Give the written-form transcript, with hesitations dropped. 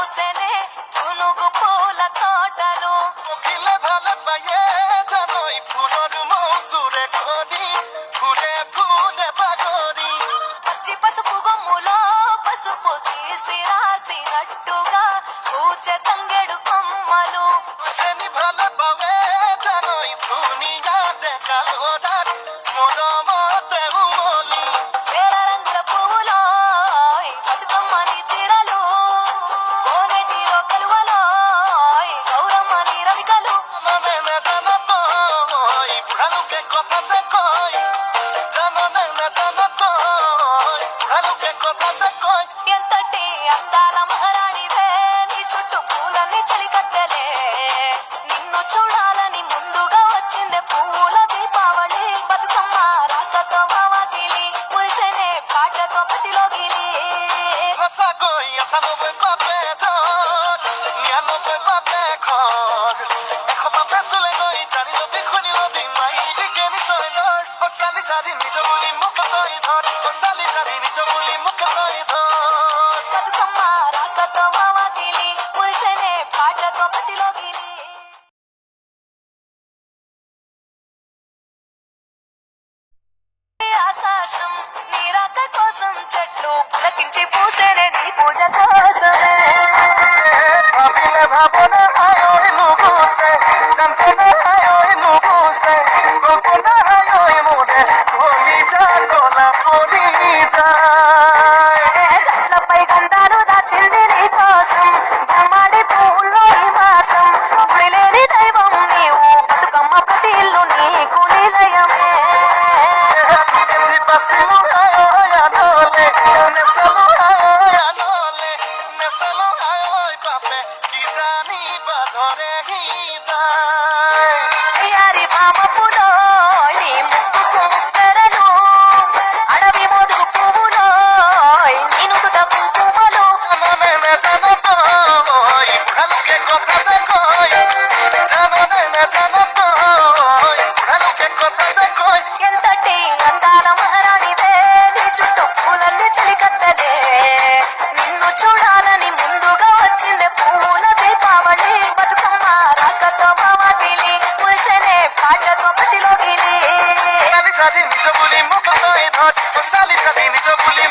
పూసెనే పునుగు పూల తోటలు কোকিলে ভালে পায়ে জানই ফুলৰ মৌজুৰে কৰি ফুলে ফুলে বাগৰি పచ్చి పసుపు గొమ్ములో పసుపు తీసి రాసినట్టుగా పూచె తంగెడు కొమ్మలు চেনি ভালে পাৱে জানই ধুনীয়া ডেকালৰাত মৰমতে উমলি వేల రంగుల పువ్వులో బతుకమ్మని చీరలు కోనెటిలో కలువలో గౌరమ్మని రవికలు জাননে জানতই বুঢ়ালোকে কথাতে কয় জাননে জানতই বুঢ়ালোকে কথাতে কয় ఎంతటి అందాల మహారాణివే నీ చుట్టూ పూలన్నీ చలికత్తెలే నిన్ను చూడాలని ముందుగా వచ్చిందే పూల దీపావళి బతుకమ్మ రాకతో మావాటిలి మురిసెనే పాటతో ప్రతిలోగిలి সঁচাকৈ ৯৮ বাপে ধৰ ৯৯ বাপে ঘৰ ১০০ বাপে চলে গৈ জানি লবি শুনি লবি মাইবি কেনি তই ধৰ ছোৱালী জানি নিজ বুলি মোক তই ধৰ ছোৱালী জানি নিজ বুলি মোক তই ধৰ బతుకమ్మ రాకతో మావాటిలి మురిసెనే పాటతో ప్రతిలోగిలి ఆకాశం నీ రాక కోసం చెట్లు పులకించి పూసేనే నీ పూజ కోసమే ভাবিলে ভাবনা হায়ৈ নুগুছে জানতনে হায়ৈ নুগুছে কল্পনা হায়ৈ মোৰে কলি যা কলা পৰি যায় గట్లపై గంధాలు దాచింది నీ కోసం గుమ్మడి పువ్వుల్లో ఈ మాసం గుడిలేని దైవం నీవు బతుకమ్మ ప్రతి ఇల్లు నీకు నిలయమే বাচিলো হায়ৈ আনলে নেচালো হায়ৈ আনলে নেচালো হায়ৈ বাপে কি জানিবা ধৰে হৃদয় యారి పామపులో నీ ముక్కుకు ముక్కెరలు అడవి మోదుగు పువ్వులో నీ నుదుట కుంకుమలు জাননে জানতই বুঢ়ালোকে কথাতে কয় জাননে জানতই বুঢ়ালোকে কথাতে কয় ఎంతటి అందాల మహారాణివే నీ చుట్టూ పూలన్నీ చలికత్తలే నిన్ను చూడాలని ముందుగా వచ్చిందే పూల దీపావళి బతుకమ్మ రాకతో మావాటిలి మురిసెనే పాటతో ప్రతిలోగిలి ছোৱালী জানি নিজ বুলি মোক তই ধৰ ছোৱালী জানি নিজ বুলি